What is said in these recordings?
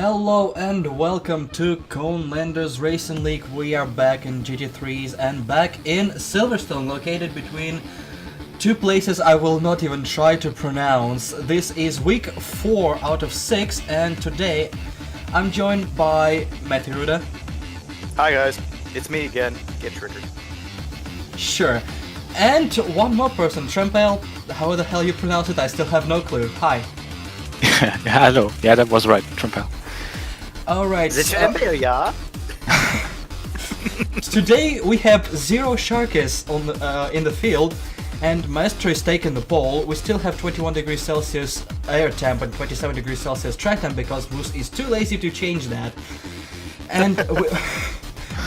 Hello and welcome to Conelanders Racing League. We are back in GT3s and back in Silverstone, located between two places I will not even try to pronounce. This is week 4 out of 6, and today I'm joined by Mathew Ruda. Hi guys, it's me again. Get triggered. Sure. And one more person, Trempale. How the hell you pronounce it? I still have no clue. Hi. Hello. Yeah, that was right, Trempale. Alright, Trempale, yeah? today we have 0 Sharkies on in the field, and Maestro is taking the pole. We still have 21 degrees Celsius air temp and 27 degrees Celsius track temp because Moose is too lazy to change that. And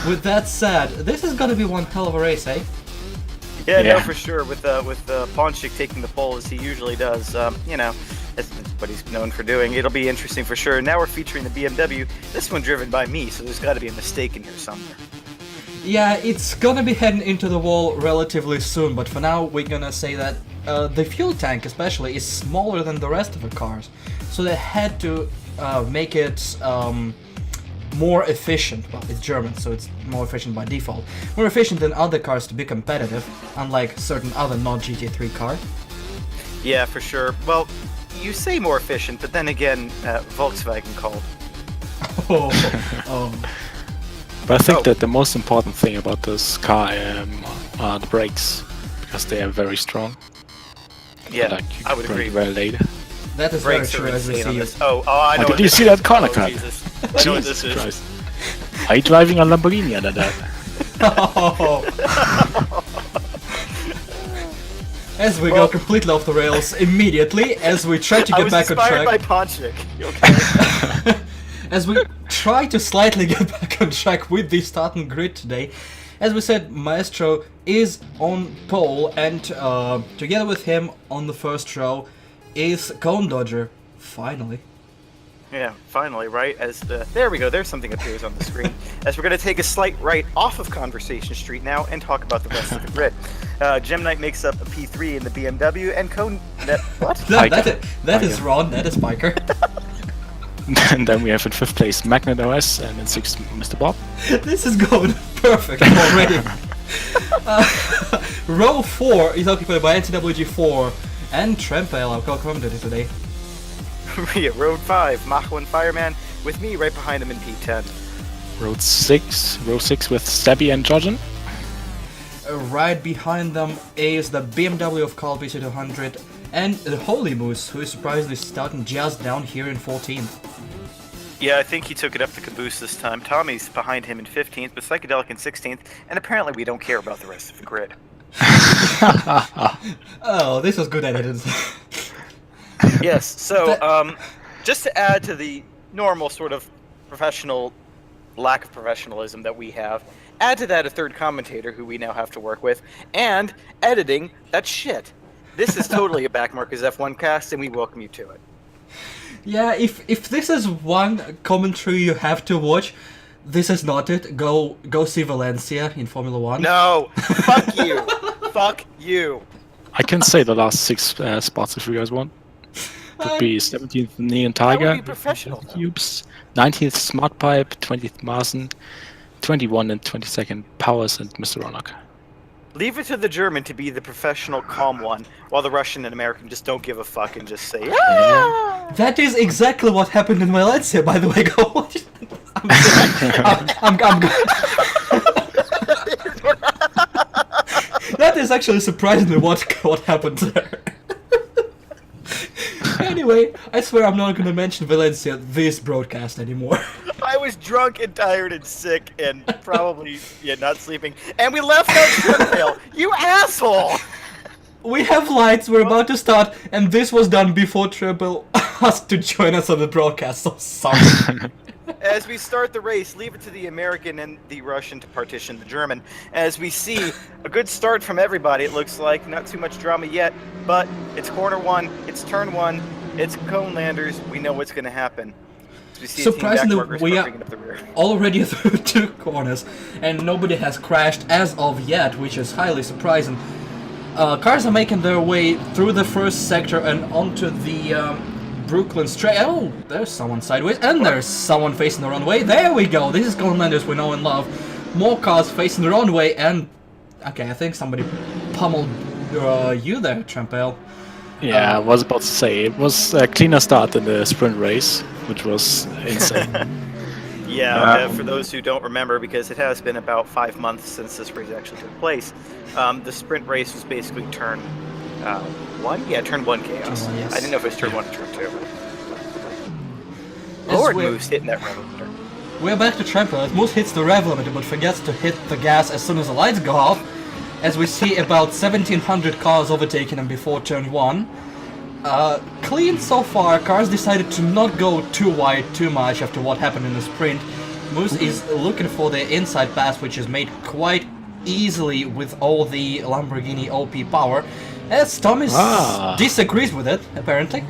with that said, this is gonna be one hell of a race, eh? Yeah, no, for sure. With Ponchik taking the pole as he usually does, that's what he's known for doing. It'll be interesting for sure. Now we're featuring the BMW. This one driven by me, so there's got to be a mistake in here somewhere. Yeah, it's gonna be heading into the wall relatively soon, but for now we're gonna say that the fuel tank especially is smaller than the rest of the cars, so they had to make it more efficient. Well, it's German, so it's more efficient by default. More efficient than other cars to be competitive, unlike certain other non-GT3 cars. Yeah, for sure. Well, you say more efficient, but then again, Volkswagen called. Oh. But I think that the most important thing about this car are the brakes, because they are very strong. Yeah, I would agree. Very late. That is very true, as we see. I know. Did you see that corner cut? Jesus. I know what this is. Christ. Are you driving a Lamborghini under that? As we go completely off the rails immediately, as we try to get back on track. I was inspired by Ponchik. You okay? As we try to slightly get back on track with the starting grid today, as we said, Maestro is on pole, and together with him on the first row is Cone Dodger. Finally. Yeah, finally, right? There we go. There's something appears on the screen. As we're going to take a slight right off of Conversation Street now and talk about the rest of the grid. Gem Knight makes up a P3 in the BMW, and what? That is Ron. That is Biker. And then we have in 5th place Magnet OS, and in 6th Mr. Bob. This is going perfect already. Row 4 is occupied by NCWG4 and Trempale, our co-commentator today. Road 5, Mach 1 Fireman, with me right behind him in P10. Row 6 with Stabby and Jordan. Right behind them is the BMW of Carl PC200 and the Holy Moose, who is surprisingly starting just down here in 14th. Yeah, I think he took it up the caboose this time. Tommy's behind him in 15th, but Psychedelic in 16th, and apparently we don't care about the rest of the grid. Oh, this was good edited. Yes, so just to add to the normal sort of lack of professionalism that we have, add to that a third commentator who we now have to work with, and editing that shit. This is totally a Backmarkers F1 cast, and we welcome you to it. Yeah, if this is one commentary you have to watch, this is not it. Go see Valencia in Formula 1. No! Fuck you! Fuck you! I can say the last 6 spots if you guys want. Could be 17th Neon Tiger, That would be professional. Cubes, 19th Smart Pipe, 20th Marsen, 21 and 22nd Powers and Mr. Ronak. Leave it to the German to be the professional, calm one, while the Russian and American just don't give a fuck and just say, "Ah!" That is exactly what happened in Valencia, by the way. Go watch it. That is actually surprisingly what happened there. Anyway, I swear I'm not gonna mention Valencia this broadcast anymore. I was drunk and tired and sick and probably not sleeping, and we left out Trempale. You asshole! We have lights, we're about to start, and this was done before Trempale asked to join us on the broadcast, so sorry. As we start the race, leave it to the American and the Russian to partition the German. As we see a good start from everybody, it looks like. Not too much drama yet, but it's corner 1, it's turn 1, it's Conelanders. We know what's going to happen. Surprisingly, we are already through 2 corners, and nobody has crashed as of yet, which is highly surprising. Cars are making their way through the first sector and onto the Brooklyn straight. Oh, there's someone sideways, and there's someone facing the runway. There we go. This is Conelanders we know and love. More cars facing the runway, and okay, I think somebody pummeled you there, Trempale. Yeah, I was about to say, it was a cleaner start in the sprint race, which was insane. Yeah, for those who don't remember, because it has been about 5 months since this race actually took place, the sprint race was basically turn 1? Yeah, turn 1 chaos. Yes. I didn't know if it was turn 1 or turn 2. Lord Moose hitting that rev limiter. We're back to Trempale. Moose hits the rev limiter but forgets to hit the gas as soon as the lights go off. As we see about 1,700 cars overtaking him before turn 1. Clean so far. Cars decided to not go too wide too much after what happened in the sprint. Moose is looking for the inside pass, which is made quite easily with all the Lamborghini OP power. As Thomas disagrees with it, apparently.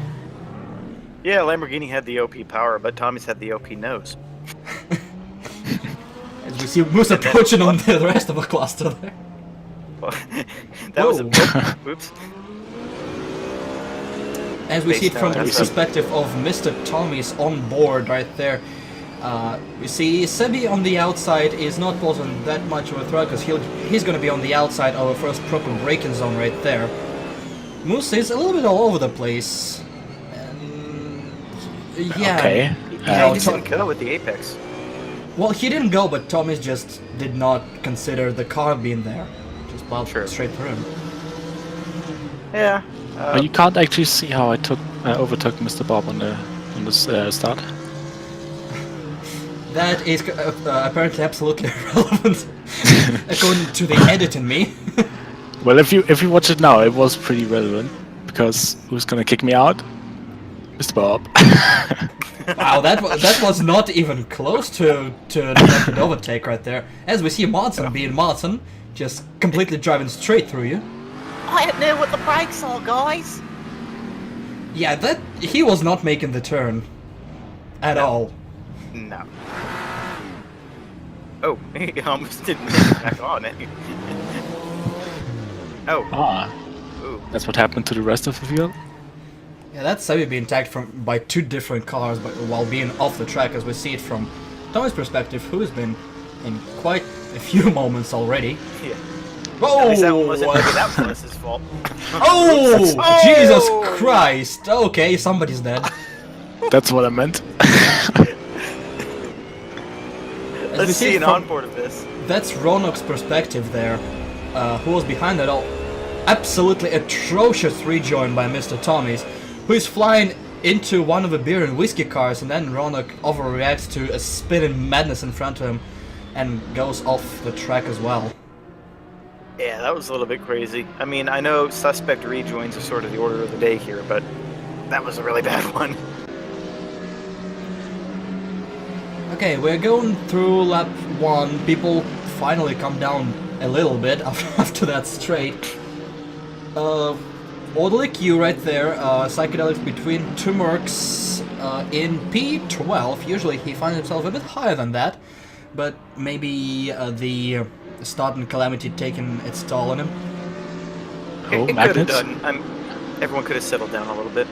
Yeah, Lamborghini had the OP power, but Tommy's had the OP nose. As we see Moose approaching on the rest of the cluster there. That was a oops. As we see it from the perspective of Mr. Tommy's on board right there. We see Sebi on the outside is not posing that much of a threat because he's going to be on the outside of our first proper braking zone right there. Moose is a little bit all over the place. Yeah. Okay. Yeah, he didn't go with the apex. Well, he didn't go, but Tommy's just did not consider the car being there. Just plowed straight through him. Yeah. But you can't actually see how I overtook Mr. Bob on this start. That is apparently absolutely irrelevant, according to the edit in me. Well, if you watch it now, it was pretty relevant because who's gonna kick me out? Mr. Bob. Wow, that was not even close to an overtake right there. As we see Martin being Martin, just completely driving straight through you. I don't know what the brakes are, guys. Yeah, he was not making the turn at all. No. Oh, he almost didn't make it back on. Oh. Ooh. That's what happened to the rest of the field. Yeah, that's Sebi being tagged by two different cars, but while being off the track, as we see it from Tommy's perspective, who's been in quite a few moments already. Yeah. Oh! At least that was his fault. Oh! Jesus Christ! Okay, somebody's dead. That's what I meant. Let's see an onboard of this. That's Ronok's perspective there. Who was behind that all? Absolutely atrocious rejoin by Mr. Tommy's, who is flying into one of the beer and whiskey cars, and then Ronok overreacts to a spinning madness in front of him and goes off the track as well. Yeah, that was a little bit crazy. I mean, I know suspect rejoins are sort of the order of the day here, but that was a really bad one. Okay, we're going through lap 1. People finally come down a little bit after that straight. Orderly queue right there, psychedelics between two Mercs in P12. Usually he finds himself a bit higher than that, but maybe the starting calamity taking its toll on him. It could have done. Everyone could have settled down a little bit.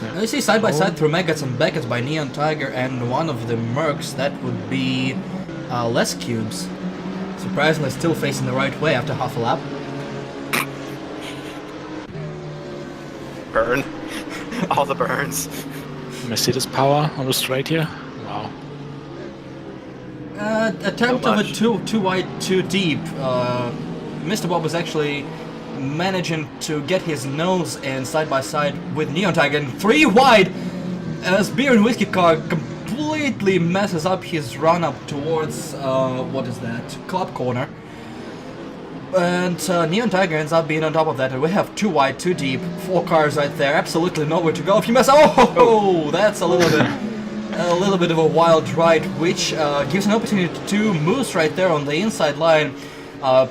Yeah. You see side by side through Maggots and Beckets by Neon Tiger and one of the Mercs, that would be less cubes. Surprisingly still facing the right way after half a lap. Burn. All the burns. Mercedes power on the straight here. Wow. Attempt of a too wide, too deep. Mr. Bob was actually managing to get his nose in side by side with Neon Tiger and 3 wide as Beer and Whiskey car completely messes up his run up towards what is that? Club corner. And Neon Tiger ends up being on top of that, and we have 2 wide, 2 deep, 4 cars right there, absolutely nowhere to go. If you mess, that's a little bit of a wild ride, which gives an opportunity to Moose right there on the inside line,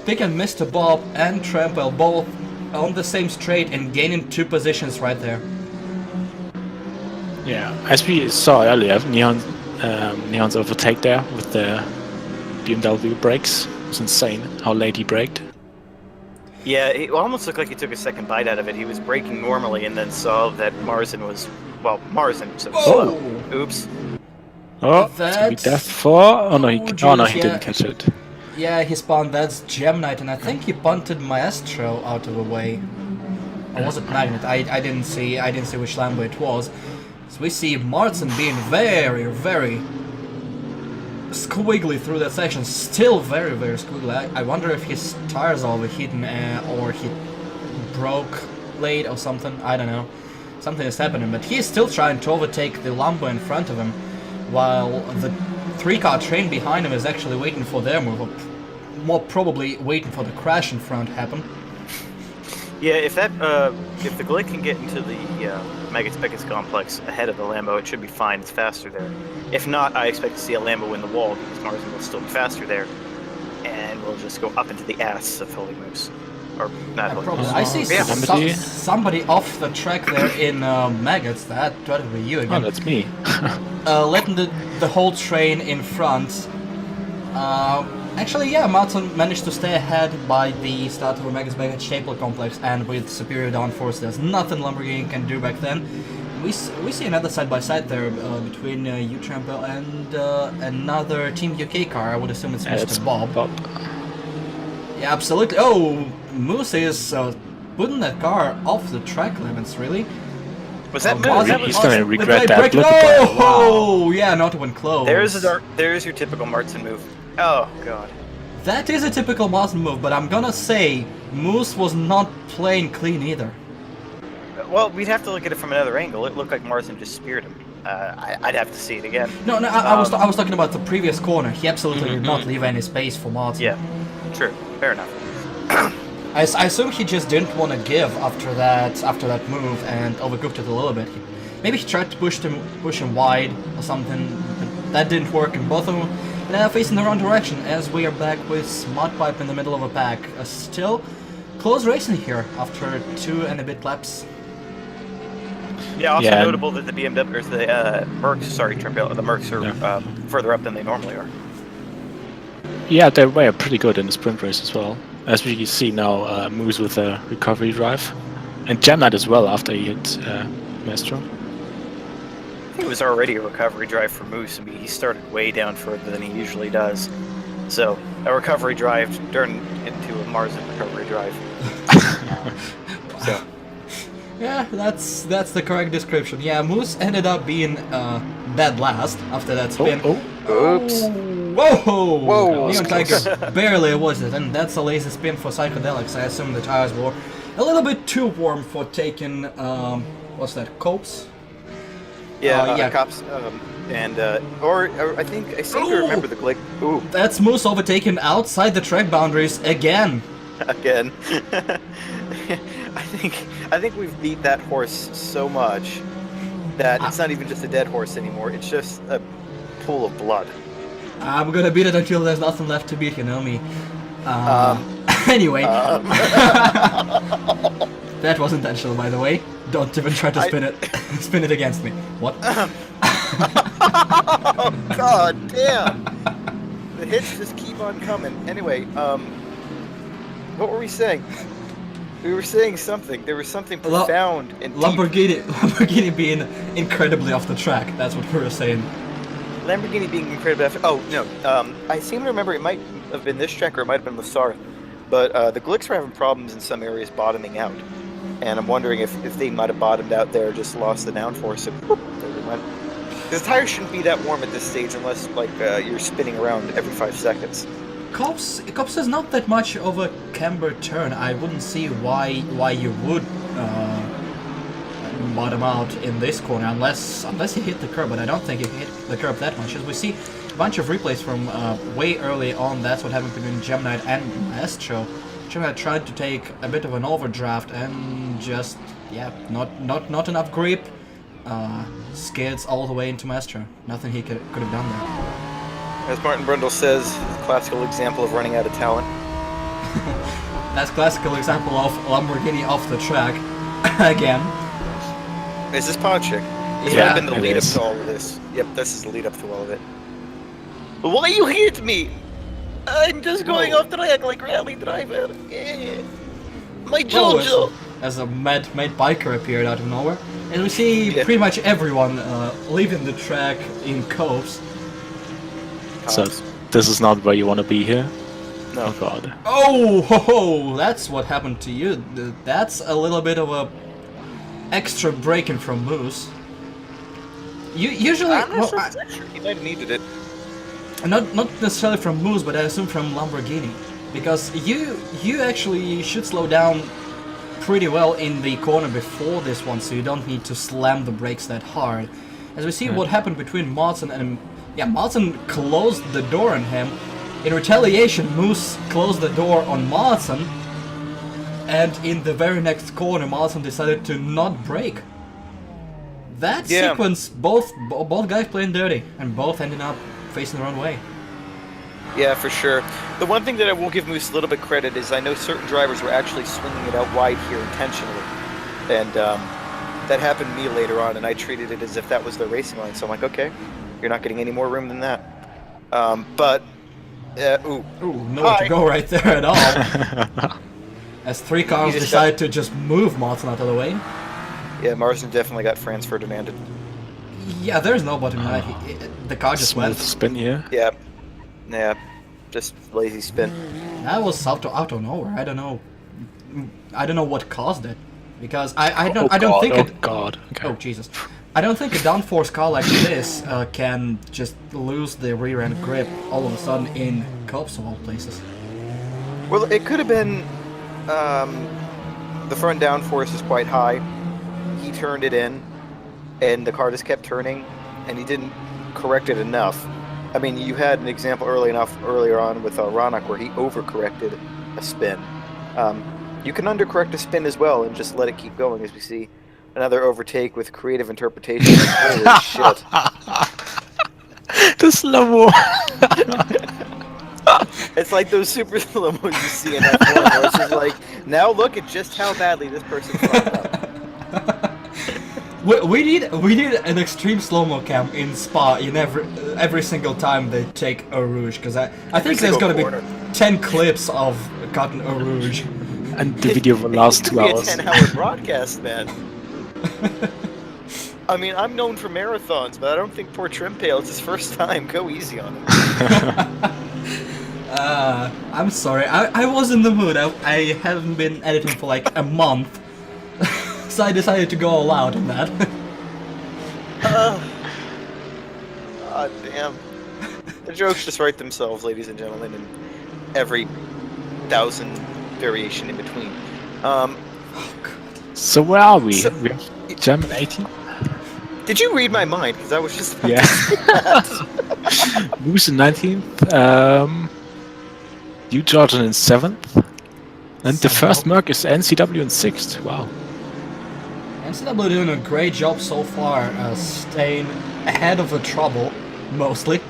picking Mr. Bob and Trempale both on the same straight and gaining 2 positions right there. Yeah, as we saw earlier, Neon's overtake there with the BMW brakes. It was insane how late he braked. Yeah, it almost looked like he took a second bite out of it. He was braking normally and then saw that Marsden was well, Marsden. So, Oh! oops. Oh, it's gonna be That's- death for. Oh no, he jeez, didn't catch it. Yeah, he spawned. That's Gem Knight, and I think he punted Maestro out of the way. Or was it Magnet? I didn't see. I didn't see which Lambo it was. So we see Martin being very, very squiggly through that section. Still very, very squiggly. I wonder if his tires are overheating or he broke late or something. I don't know. Something is happening, but he's still trying to overtake the Lambo in front of him, while the 3-car train behind him is actually waiting for their move, or more probably waiting for the crash in front to happen. Yeah, if the Glick can get into the Megas Beckets complex ahead of the Lambo, it should be fine. It's faster there. If not, I expect to see a Lambo in the wall because Marsden will still be faster there, and we'll just go up into the ass of Holy Moose. Or not Holy Probably. Moose. I see Somebody- somebody off the track there in Maggots. That would be you Oh, again. that's me. Letting the whole train in front. Actually, yeah, Martin managed to stay ahead by the start of Omega's Beckett Staple Complex, and with superior downforce, there's nothing Lamborghini can do back then. We see another side-by-side there between you, Trempale, and another Team UK car. I would assume it's It's Mr. Bob. Bob. Yeah, absolutely. Oh, Moose is putting that car off the track limits, really. Was that Oh, Moose? He's gonna regret They that. break- Look at that. Oh, yeah, not even close. There's your typical Martin move. Oh god. That is a typical Martin move, but I'm gonna say Moose was not playing clean either. Well, we'd have to look at it from another angle. It looked like Marsden just speared him. I'd have to see it again. No, I was talking about the previous corner. He absolutely did not leave any space for Martin. Yeah, true. Fair enough. I assume he just didn't want to give after that move and overcooked it a little bit. Maybe he tried to push him wide or something, but that didn't work, and both of them now facing the wrong direction as we are back with Smart Pipe in the middle of a pack. Still close racing here after 2 and a bit laps. Yeah, also Yeah. notable that the BMW, or the Mercs, sorry, Trempale, the Mercs are further up than they normally are. Yeah, they were pretty good in the sprint race as well. As we see now, Moose with a recovery drive. And Jamnat as well after he hit Maestro. I think it was already a recovery drive for Moose. I mean, he started way down further than he usually does. So, a recovery drive turned into a Marsden recovery drive. So, Yeah, that's the correct description. Yeah, Moose ended up being dead last after that spin. oops. Whoa! Whoa. Neon Tiger barely was it, and that's a lazy spin for Psychedelics. I assume the tires were a little bit too warm for taking, what's that, copes? Yeah, yeah. cops. Or I think I seem to remember the Glick. Ooh, That's Moose overtaken outside the track boundaries again. again. I think we've beat that horse so much that it's not even just a dead horse anymore. It's just a pool of blood. I'm gonna beat it until there's nothing left to beat, you know me. Anyway. That was intentional, by the way. Don't even try to spin it. Spin it against me. What? Oh, god damn! The hits just keep on coming. Anyway, what were we saying? We were saying something. There was something profound and deep. Lamborghini being incredibly off the track. That's what we were saying. Lamborghini being incredibly after. Oh no, I seem to remember it might have been this track or it might have been Lasar, but the Glicks were having problems in some areas bottoming out, and I'm wondering if they might have bottomed out there, just lost the downforce, and whoop, there they went. The tires shouldn't be that warm at this stage unless like you're spinning around every 5 seconds. Cops is not that much of a camber turn. I wouldn't see why you would bottom out in this corner unless you hit the curb, but I don't think you hit the curb that much. As we see a bunch of replays from way early on, that's what happened between Gemknight and Maestro. Gemknight tried to take a bit of an overdraft and just not enough grip. Skids all the way into Maestro. Nothing he could have done there. As Martin Brundle says, classical example of running out of talent. That's classical example of Lamborghini off the track again. Is this Podchick? This Yeah, would have been the it lead up is. to all of this. Yep, this is the lead up to all of it. Why you hit me? I'm just going off track like rally driver. Yeah. My Oh, Jojo. as a mad biker appeared out of nowhere. And we see pretty much everyone leaving the track in copes. So this is not where you want to be here. No. Oh god. Oh, ho, ho, that's what happened to you. That's a little bit of a extra braking from Moose. You usually, I'm not well, sure. He might have needed it. not necessarily from Moose, but I assume from Lamborghini, because you actually should slow down pretty well in the corner before this one, so you don't need to slam the brakes that hard. As we see what happened between Martin and Martin closed the door on him. In retaliation, Moose closed the door on Martin, and in the very next corner, Martin decided to not brake. That sequence, both guys playing dirty, and both ending up facing the wrong way. Yeah, for sure. The one thing that I will give Moose a little bit credit is I know certain drivers were actually swinging it out wide here intentionally, and that happened to me later on, and I treated it as if that was their racing line. So I'm like, okay, you're not getting any more room than that. Nowhere to go right there at all. As three cars decided to just move Martin out of the way. Yeah, Marsden definitely got transfer demanded. Yeah, there's no bottom line. The car just Smooth went. spin here. Yeah, just lazy spin. That was out of nowhere. I don't know what caused it, because I don't think Oh god. Okay. Oh Jesus! I don't think a downforce car like this can just lose the rear end grip all of a sudden in copes of all places. Well, it could have been the front downforce is quite high. He turned it in, and the car just kept turning, and he didn't correct it enough. I mean, you had an example earlier on with Ronak where he overcorrected a spin. You can undercorrect a spin as well and just let it keep going, as we see another overtake with creative interpretation. Holy shit. The slow-mo. It's like those super slow-mos you see in F1 where it's just like, now look at just how badly this person fucked up. We need an extreme slow-mo cam in Spa in every single time they take a Rouge, because I think there's gonna be 10 clips of cutting a Rouge. And the video will last 2 hours. It could be a 10-hour broadcast, man. I mean, I'm known for marathons, but I don't think poor Trempale, it's his first time. Go easy on him. I'm sorry, I was in the mood. I haven't been editing for like a month. So I decided to go all out on that. God damn. The jokes just write themselves, ladies and gentlemen, and every 1,000 variation in between. So where are we? We have Gem at 18? Did you read my mind? Because I was just about Yeah. to say that. Moose in 19th. You Jordan in 7th. And the first Merc is NCW in 6th. Wow. NCW doing a great job so far, staying ahead of the trouble, mostly.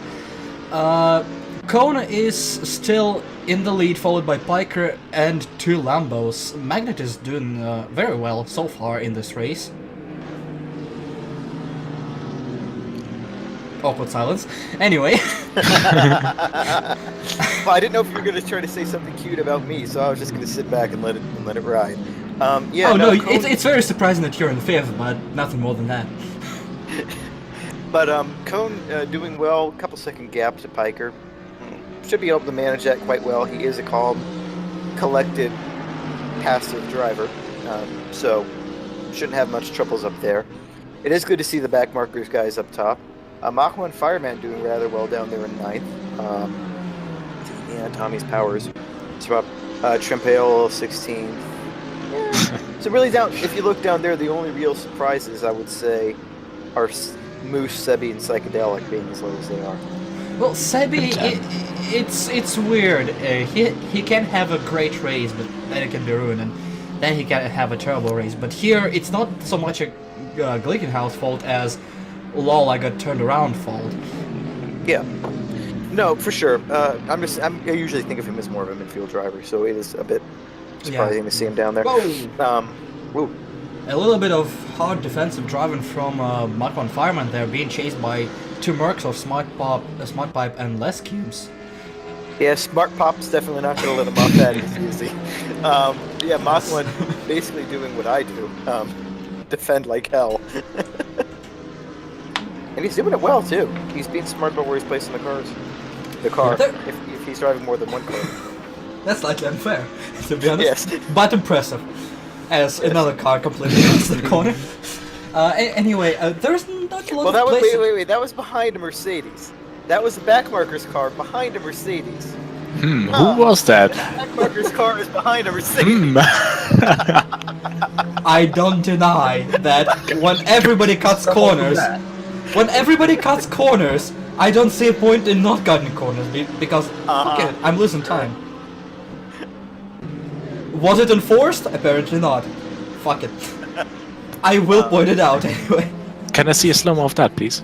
Kona is still in the lead, followed by Piker and 2 Lambos. Magnet is doing very well so far in this race. Awkward silence. Anyway. Well, I didn't know if you were going to try to say something cute about me, so I was just going to sit back and let it ride. It's very surprising that you're in 5th, but nothing more than that. But Cone doing well, a couple second gap to Piker. Should be able to manage that quite well. He is a calm, collected, passive driver, so shouldn't have much troubles up there. It is good to see the back markers guys up top. Mach 1 Fireman doing rather well down there in 9th. Tommy's Powers. So up Trempale 16th. So really down, if you look down there, the only real surprises I would say are Moose, Sebi, and Psychedelic being as low as they are. Well, Sebi, it's weird. He can have a great race, but then it can be ruined, and then he can have a terrible race. But here, it's not so much a Glickenhaus fault as lol, I got turned around fault. Yeah. No, for sure. I usually think of him as more of a midfield driver, so it is a bit surprising to see him down there. Whoa. A little bit of hard defensive driving from Mach 1 Fireman there, being chased by 2 Mercs of Smart Pipe and Les Cubes. Yeah, Smart Pop's definitely not going to let him off that easy. Yeah, Mach 1 basically doing what I do. Defend like hell. And he's doing it well, too. He's being smart about where he's placing the cars. The car, if he's driving more than one car. That's slightly unfair, to be honest. Yes. But impressive. As another car completely missed the corner. Anyway, there's not a lot Well, that of was places. wait. That was behind a Mercedes. That was the backmarker's car behind a Mercedes. Who was that? Backmarker's car is behind a Mercedes. I don't deny that when everybody cuts corners, I don't see a point in not cutting corners because fuck it, I'm losing time. Was it enforced? Apparently not. Fuck it. I will point it out anyway. Can I see a slow-mo of that, please?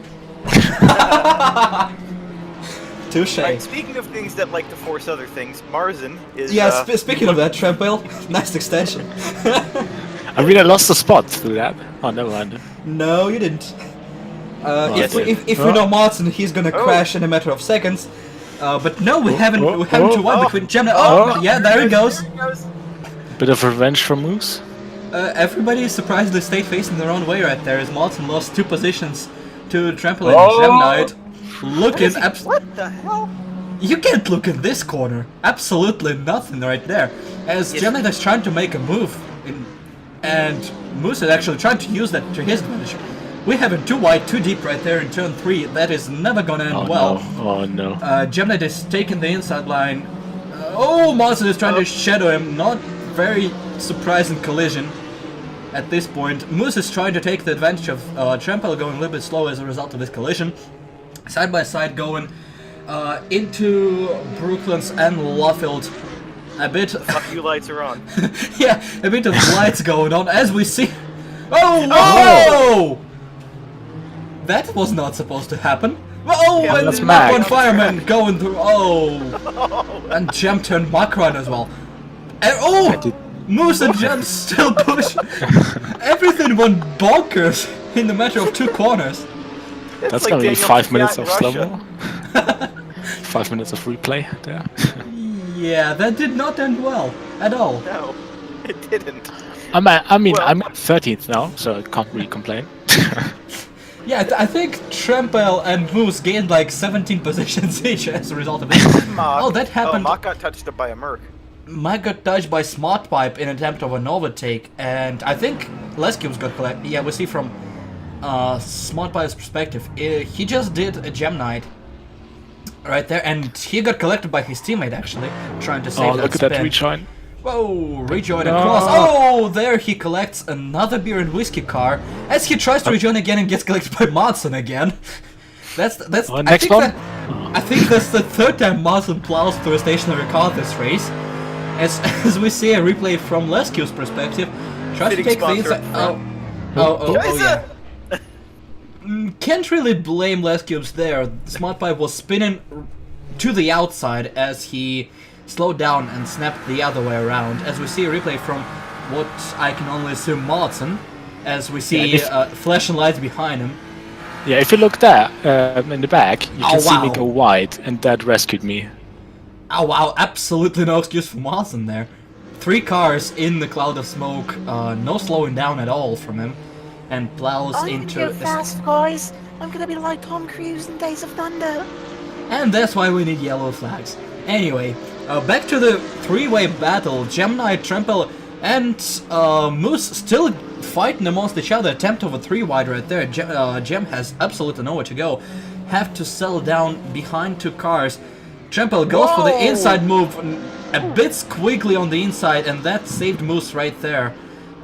Touche. Right, speaking of things that like to force other things, Marzen is. Yeah, speaking of that, Trempale, nice extension. I really lost the spot through that. Oh, never mind. No, you didn't. Yes, If we know Martin, he's gonna crash in a matter of seconds. But no, we haven't to one between Gemini. Yeah, there he goes. Bit of revenge for Moose. Everybody surprisingly stayed facing their own way right there as Martin lost 2 positions to Trempale and Gemini. Looking What the hell? You can't look in this corner. Absolutely nothing right there. As Gemini is trying to make a move, and Moose is actually trying to use that to his advantage. We have him too wide, too deep right there in turn 3. That is never gonna end well. No. Oh no. Gemini is taking the inside line. Martin is trying to shadow him. Not very surprising collision at this point. Moose is trying to take the advantage of Trempale going a little bit slow as a result of this collision. Side by side going into Brooklands and Luffield. A bit. Fuck you, lights are on. Yeah, a bit of lights going on as we see. Oh! That was not supposed to happen. And that's that Mac. one fireman going through. And Gem turned Macron as well. And, Moose and Gem still push. Everything went bonkers in the matter of 2 corners. That's like gonna be Daniel 5 minutes Fiat of in slow-mo. 5 minutes of replay there. Yeah, that did not end well at all. No, it didn't. I'm 13th now, so I can't really complain. Yeah, I think Trempale and Moose gained like 17 positions each as a result of this. That happened. Mach got touched up by a Merc. Mike got touched by Smart Pipe in an attempt of an overtake, and I think Lescubes got collected. Yeah, we see from Smart Pipe's perspective, he just did a Gem Knight right there, and he got collected by his teammate actually, trying to save that look at spin. that rejoin. Whoa, rejoin across. There he collects another beer and whiskey car as he tries to rejoin again and gets collected by Monson again. That's next one? I think that's the 3rd time Monson plows through a stationary car this race. As we see a replay from Lescue's perspective, tries to take the inside. Yeah. Can't really blame Lescubes there. Smart Pipe was spinning to the outside as he slowed down and snapped the other way around. As we see a replay from what I can only assume Martin, as we see flashing lights behind him. Yeah, if you look there in the back, you can see me go wide, and that rescued me. Oh wow, absolutely no excuse for Martin there. 3 cars in the cloud of smoke, no slowing down at all from him, and plows into. I'm fast, guys. I'm gonna be like Tom Cruise in Days of Thunder. And that's why we need yellow flags. Anyway, back to the 3-way battle. Gemini, Trempale, and Moose still fighting amongst each other. Attempt of a 3-wide right there. Gem has absolutely nowhere to go. Have to settle down behind 2 cars. Trempale goes for the inside move, a bit squiggly on the inside, and that saved Moose right there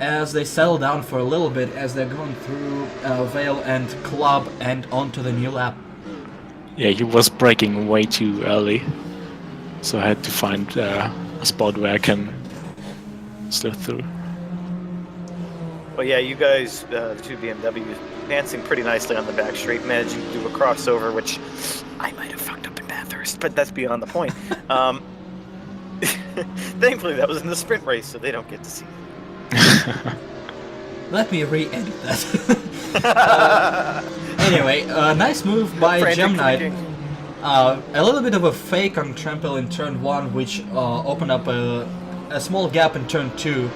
as they settle down for a little bit as they're going through Vale and Club and onto the new lap. Yeah, he was braking way too early, so I had to find a spot where I can slip through. Well, yeah, you guys, the 2 BMWs, dancing pretty nicely on the back straight, managing to do a crossover, which I might have fucked up in Bathurst, but that's beyond the point. Thankfully, that was in the sprint race, so they don't get to see it. Let me re-edit that. Anyway, nice move by Gem Knight. A little bit of a fake on Trempale in turn 1, which opened up a a small gap in turn 2,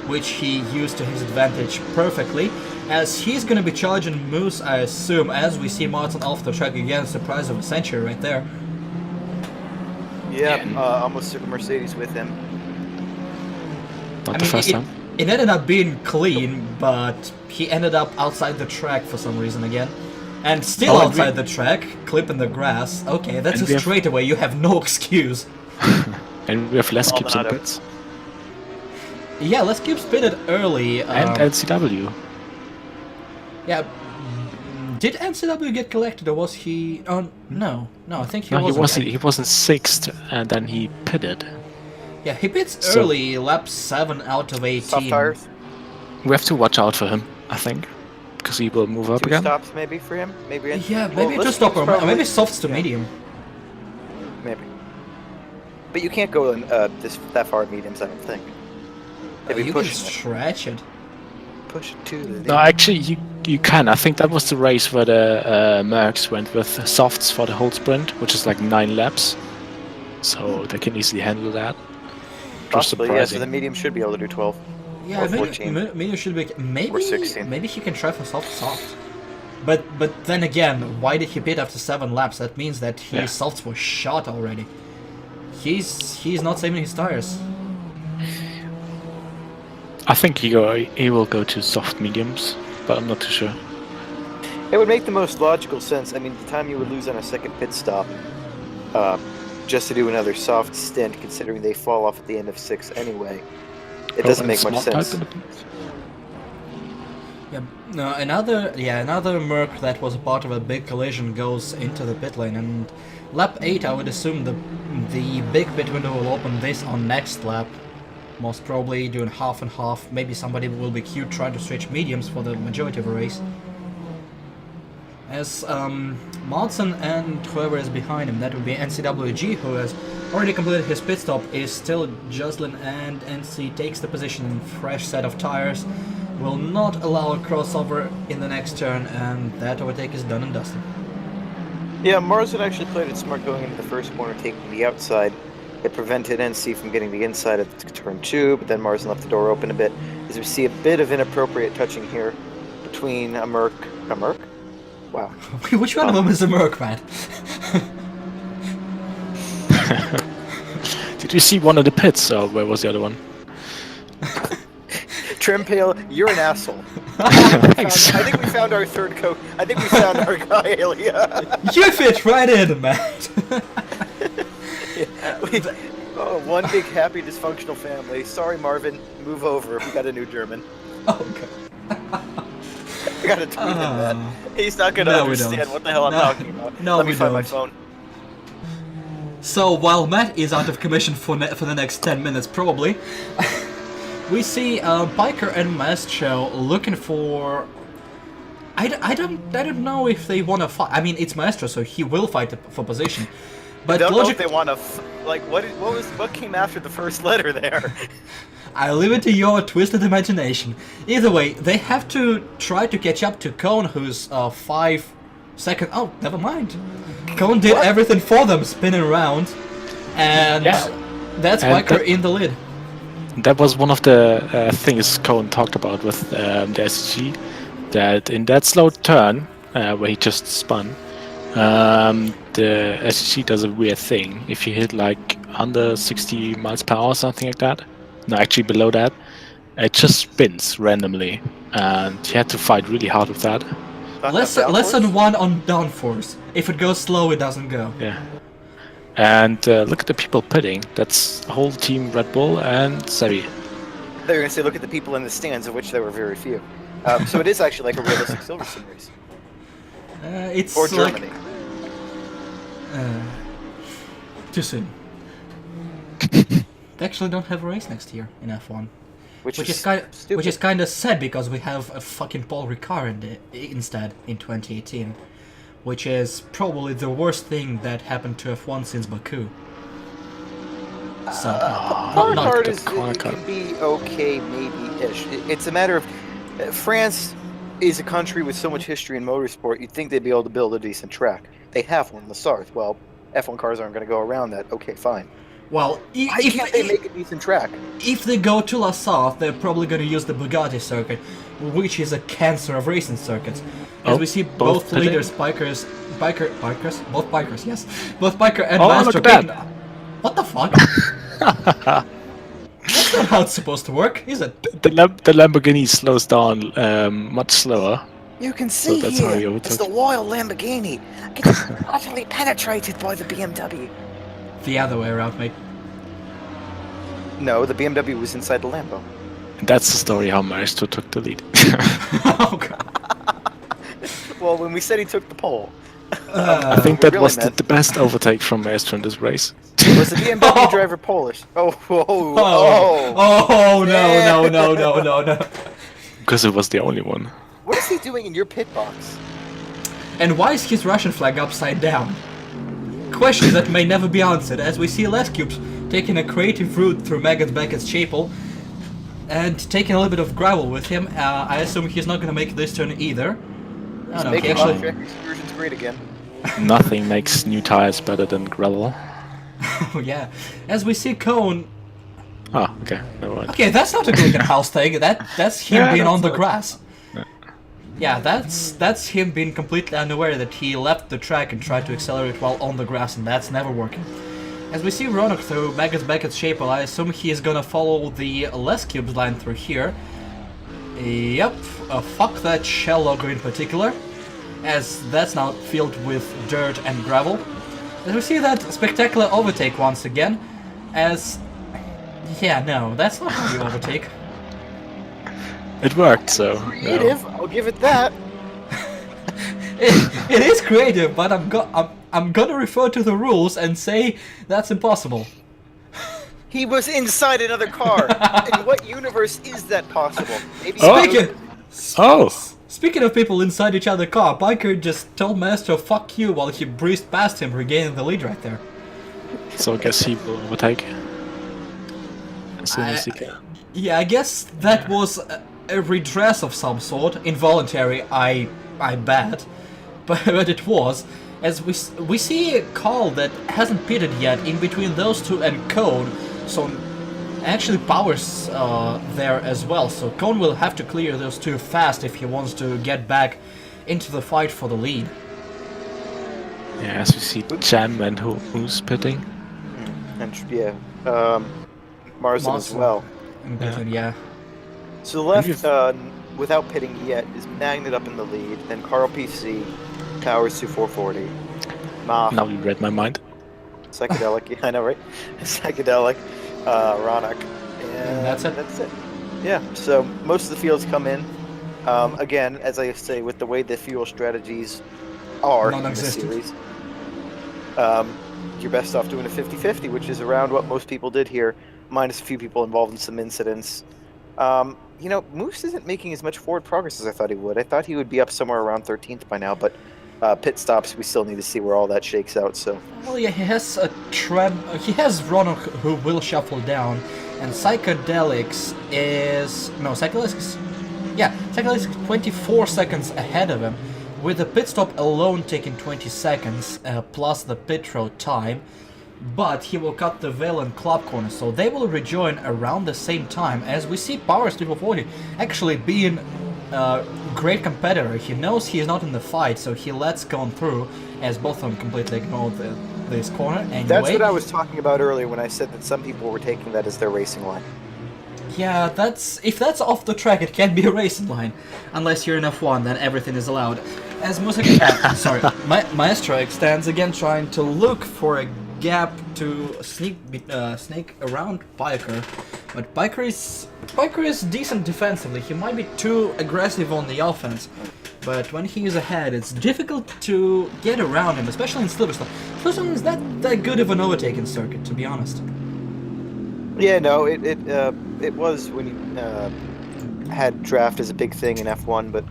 which he used to his advantage perfectly, as he's going to be charging Moose, I assume, as we see Martin off the track again. Surprise of a century right there. Yeah, almost took a Mercedes with him. Not the first time. It ended up being clean, but he ended up outside the track for some reason again. And still outside the track, clipping the grass. Okay, that's a straightaway, you have no excuse. And we have less keeps in pits. Yeah, let's keep spinning early. And NCW. Yeah. Did NCW get collected, or was he? Oh no, I think he No, wasn't. he wasn't sixth, and then he pitted. Yeah, he pits early, lap 7 out of 18. Soft tires? We have to watch out for him, I think, because he will move up 2 again. stops maybe for him? Maybe. Yeah, maybe well, just stop or maybe softs to medium. Maybe. But you can't go that far in mediums, I don't think. Maybe You can stretch it. Push it to the. No, actually, you can. I think that was the race where the Mercs went with softs for the whole sprint, which is like 9 laps. So they can easily handle that. Possibly, yeah, so the medium should be able to do 12. Yeah, or 14. medium should be maybe Or 16. Maybe he can try for soft. But then again, why did he pit after 7 laps? That means that his softs were shot already. He's not saving his tires. I think he will go to soft mediums, but I'm not too sure. It would make the most logical sense. I mean, the time you would lose on a second pit stop, just to do another soft stint, considering they fall off at the end of 6 anyway, it doesn't make much sense. Yeah, no, another Merc that was a part of a big collision goes into the pit lane, and lap 8, I would assume the big pit window will open this on next lap. Most probably doing half and half. Maybe somebody will be cute trying to switch mediums for the majority of the race. As Martin and whoever is behind him, that would be NCWG, who has already completed his pit stop, is still Jocelyn, and NC takes the position in fresh set of tires. Will not allow a crossover in the next turn, and that overtake is done and dusted. Yeah, Marsden actually played it smart going into the first corner, taking the outside. It prevented NC from getting the inside of turn 2, but then Marsden left the door open a bit. As we see a bit of inappropriate touching here between a Merc? Wow. Which one of them is a Merc, man? Did you see one of the pits, or where was the other one? Trempale, you're an asshole. Thanks. I think we found our third coach. I think we found our guy, Ilya. You fit right in, man. One big happy dysfunctional family. Sorry, Marvin. Move over. We got a new German. Oh, God. I gotta tweet him that. He's not gonna understand what the hell I'm talking about. Let me find my phone. So while Matt is out of commission for the next 10 minutes, probably, we see Biker and Maestro looking for. I don't know if they want to fight. I mean, it's Maestro, so he will fight for position. But don't know if they want to. What came after the first letter there? I leave it to your twisted imagination. Either way, they have to try to catch up to Cone, who's 5 seconds. Oh, never mind. Cone did everything for them, spinning around, and that's Biker in the lead. That was one of the things Cone talked about with the SG, that in that slow turn where he just spun, the SG does a weird thing. If you hit like under 60 miles per hour, something like that, no, actually below that, it just spins randomly, and you had to fight really hard with that. Less than 1 on downforce. If it goes slow, it doesn't go. Yeah. And look at the people pitting. That's the whole team Red Bull and Sebi. They're going to say, look at the people in the stands, of which there were very few. So it is actually like a realistic Silverstone race. It's or Germany. Too soon. They actually don't have a race next year in F1. Which is kind of sad, because we have a fucking Paul Ricard instead in 2018. Which is probably the worst thing that happened to F1 since Baku. So, Paul Ricard can be okay, maybe-ish. It's a matter of... France is a country with so much history in motorsport, you'd think they'd be able to build a decent track. They have one, the Sarth. Well, F1 cars aren't going to go around that. Okay, fine. Well, Why can't they make a decent track? if they go to La South, they're probably going to use the Bugatti circuit, which is a cancer of racing circuits. As we see both pitting? leaders, bikers, both bikers, yes, both biker and Oh, master. look at that. pitting. What the fuck? That's not how it's supposed to work, is it? The Lamborghini slows down much slower. You can see that's how he here, it's overtook. the wild Lamborghini. It's utterly penetrated by the BMW. The other way around, mate. No, the BMW was inside the Lambo. And that's the story how Maestro took the lead. Oh god. Well, when we said he took the pole, I think we that really was meant- the best overtake from Maestro in this race. was the BMW driver Polish? Oh, Oh no. Because it was the only one. What is he doing in your pit box? And why is his Russian flag upside down? Questions that may never be answered, as we see Les Cubes taking a creative route through Megan Beckett's chapel and taking a little bit of gravel with him. I assume he's not going to make this turn either. I don't know, he Making actually... off-track excursions great again. Nothing makes new tires better than gravel. Oh yeah. As we see Cone... Oh, okay. Never mind. Okay, that's not a Glickenhaus thing, that's him Yeah, being on that's the not- grass. Yeah, that's him being completely unaware that he left the track and tried to accelerate while on the grass, and that's never working. As we see Roanoke through Megan Beckett's chapel, I assume he is gonna follow the Les Cubes line through here. Yep, fuck that shell logo in particular, as that's now filled with dirt and gravel. As we see that spectacular overtake once again, as... Yeah, no, that's not how you overtake. It worked, so. Creative, I'll give it that. It is creative, but I'm gonna refer to the rules and say that's impossible. He was inside another car. In what universe is that possible? Maybe Oh. Speaking of people inside each other's car, Biker just told Maestro fuck you while he breezed past him, regaining the lead right there. So I guess he will overtake. As soon as he can. Yeah, I guess that was a redress of some sort, involuntary, I bet, but it was, as we see a Carl that hasn't pitted yet in between those two and Cone, so actually Power's there as well, so Cone will have to clear those two fast if he wants to get back into the fight for the lead. Yeah, as we see Jam and who's pitting. And yeah, Marsden as Marsden. well. Yeah. So the left, without pitting yet, is Magnet up in the lead. Then Carl PC, Powers to 440. Mach, Now you read my mind. Psychedelic, yeah, I know, right? Psychedelic, Ronak. And that's it? That's it. Yeah, so most of the fields come in. Again, as I say, with the way the fuel strategies are in the Non-existent. series, you're best off doing a 50-50, which is around what most people did here, minus a few people involved in some incidents. You know, Moose isn't making as much forward progress as I thought he would. I thought he would be up somewhere around 13th by now, but pit stops, we still need to see where all that shakes out, so... Well, yeah, he has he has Roanoke who will shuffle down, and Psychedelics is... No, Psychedelics... Yeah, Psychedelics is 24 seconds ahead of him, with the pit stop alone taking 20 seconds, plus the pit road time, but he will cut the Vale and Club corner, so they will rejoin around the same time, as we see Powers 240 actually being a great competitor. He knows he is not in the fight, so he lets Cone through, as both of them completely ignore this corner. Anyway, That's what I was talking about earlier when I said that some people were taking that as their racing line. yeah, if that's off the track, it can't be a racing line, unless you're in F1, then everything is allowed. As Maestro extends again, trying to look for a gap to sneak around Biker, but Biker is decent defensively. He might be too aggressive on the offense, but when he is ahead, it's difficult to get around him, especially in Silverstone. Silverstone is that good of an overtaking circuit, to be honest. Yeah, no, it was when you had draft as a big thing in F1, but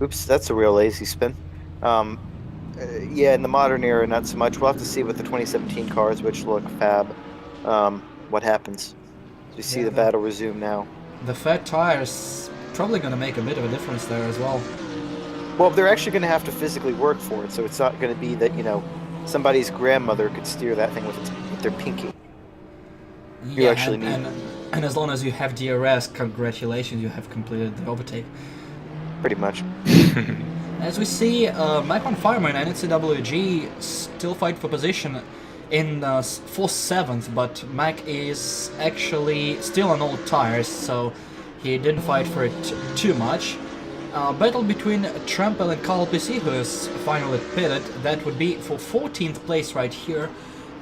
oops, that's a real lazy spin. Yeah, in the modern era, not so much. We'll have to see with the 2017 cars, which look fab, what happens. You see the battle resume now. The fat tires probably going to make a bit of a difference there as well. Well, they're actually going to have to physically work for it, so it's not going to be that, you know, somebody's grandmother could steer that thing with their pinky. You actually need. And as long as you have DRS, congratulations, you have completed the overtake. Pretty much. As we see, Mac on Fireman and NCWG still fight for position in for 7th, but Mac is actually still on old tires, so he didn't fight for it too much. Battle between Trempale and Carl PC, who is finally pitted. That would be for 14th place right here,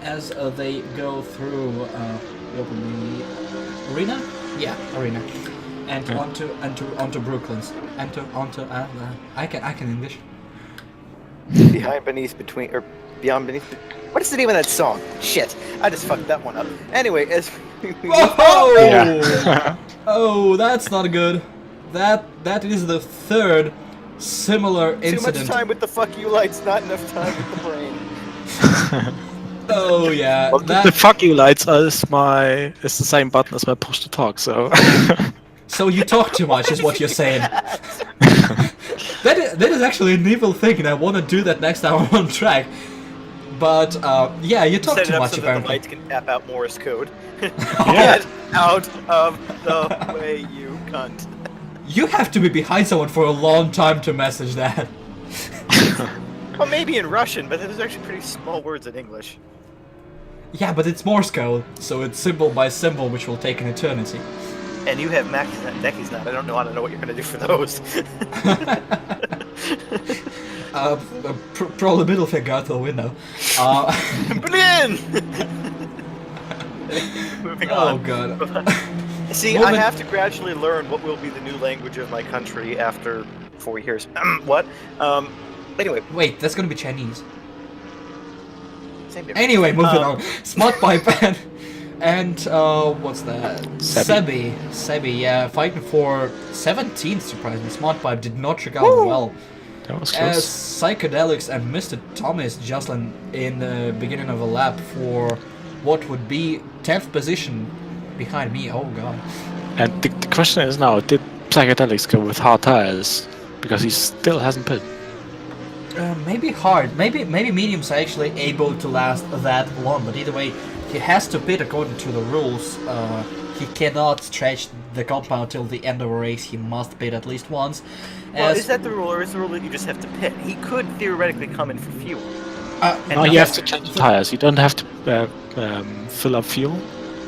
as they go through the arena. Yeah, arena, and onto Brooklyn's, onto I can English. Behind, beneath, between, or beyond, beneath. What is the name of that song? Shit, I just fucked that one up. Anyway, as Whoa! Yeah. Oh, that's not good. That is the 3rd similar too incident. much time with the fuck you lights, not enough time with the brain. Oh yeah, Well, the fuck you lights is the same button as my push to talk, so. So you talk too much, is what you're saying. That is actually an evil thing, and I want to do that next time I'm on track. But yeah, you talk Set it too up much so that the apparently. lights can tap out Morse code. Get out of the way, you cunt. You have to be behind someone for a long time to message that. Well, maybe in Russian, but there's actually pretty small words in English. Yeah, but it's Morse code, so it's symbol by symbol, which will take an eternity. And you have Macs and Deckies now. I don't know what you're gonna do for those. Probably middle finger out the window. Berlin! Moving Oh on. god. See, I have to gradually learn what will be the new language of my country after 4 years. What? Anyway. Wait, that's gonna be Chinese. Same difference. Anyway, moving on. Smart Pipe and what's that? Sebi. Sebi, yeah, fighting for 17th, surprisingly. Smart Pipe did not check out well. That was As close. Psychedelics and Mr. Thomas Jocelyn in the beginning of a lap for what would be 10th position behind me. Oh god. And the question is now, did Psychedelics go with hard tires? Because he still hasn't pit. Maybe hard. Maybe mediums are actually able to last that long. But either way, he has to pit according to the rules. He cannot stretch the compound till the end of a race. He must pit at least once. Well, is that the rule, or is the rule that you just have to pit? He could theoretically come in for fuel. No, you have to change the tires. You don't have to fill up fuel,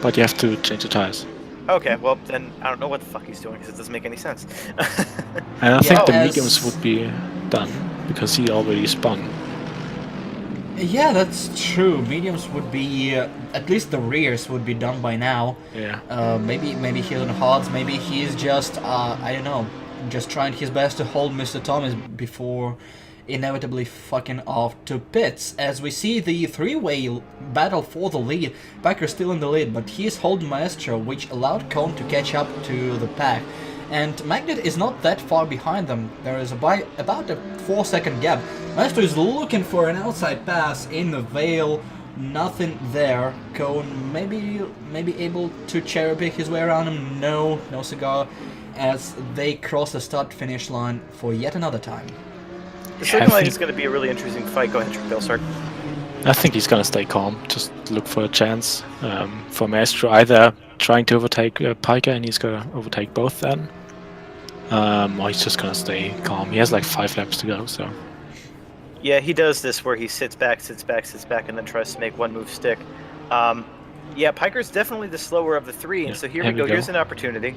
but you have to change the tires. Okay, well then I don't know what the fuck he's doing because it doesn't make any sense. And I think the as- mediums would be done because he already spun. Yeah, that's true. Mediums would be, at least the rears would be done by now. Yeah. Maybe he's on hards. Maybe he's just, I don't know, just trying his best to hold Mr. Thomas before inevitably fucking off to pits. As we see the three-way battle for the lead, Packer's still in the lead, but he is holding Maestro, which allowed Cone to catch up to the pack. And Magnet is not that far behind them. There is about a 4-second gap. Maestro is looking for an outside pass in the Veil. Nothing there. Cone maybe able to cherry pick his way around him. No cigar. As they cross the start-finish line for yet another time. The second line is going to be a really interesting fight. Go ahead, Trempale, sorry. I think he's gonna stay calm. Just look for a chance for Maestro, either trying to overtake Piker and he's gonna overtake both then, or he's just gonna stay calm. He has like 5 laps to go, so. Yeah, he does this where he sits back, and then tries to make one move stick. Yeah, Piker's definitely the slower of the three, and so here we go. Here's an opportunity.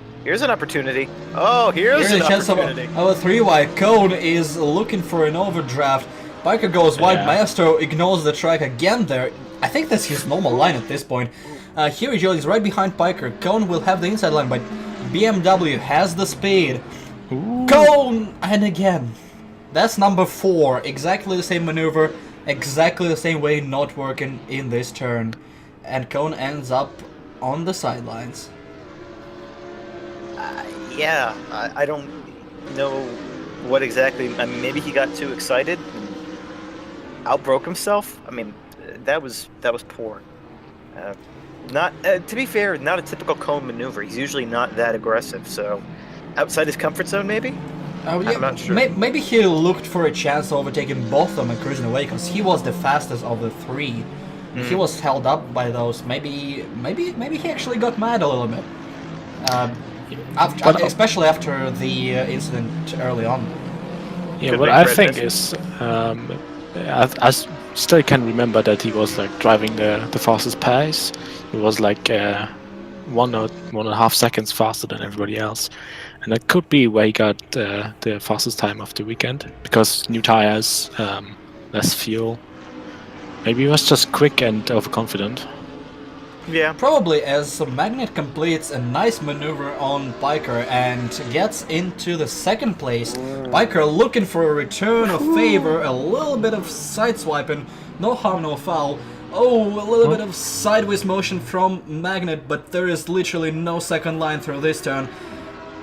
Oh, here's an a chance opportunity. of a 3-wide. Cone is looking for an overdraft. Piker goes wide. Yeah. Maestro ignores the track again there. I think that's his normal line at this point. Here he is right behind Piker. Cone will have the inside line, but BMW has the speed. Ooh. Cone! And again. That's number 4. Exactly the same maneuver. Exactly the same way not working in this turn. And Cone ends up on the sidelines. Yeah, I don't know what exactly. I mean, maybe he got too excited, and outbroke himself. I mean, that was poor. Not to be fair, not a typical Cone maneuver. He's usually not that aggressive. So, outside his comfort zone, maybe. Oh, yeah, I'm not sure. Maybe he looked for a chance of overtaking both of them and cruising away, because he was the fastest of the 3. He was held up by those. Maybe he actually got mad a little bit. Especially after the incident early on. Yeah, Could what be I prejudice. think is, still can remember that he was like driving the fastest pace. He was like 1.5 seconds faster than everybody else, and that could be where he got the fastest time of the weekend because new tires, less fuel. Maybe he was just quick and overconfident. Yeah. Probably as Magnet completes a nice maneuver on Biker and gets into the second place. Biker looking for a return of favor, a little bit of sideswiping, no harm, no foul. Oh, a little bit of sideways motion from Magnet, but there is literally no second line through this turn.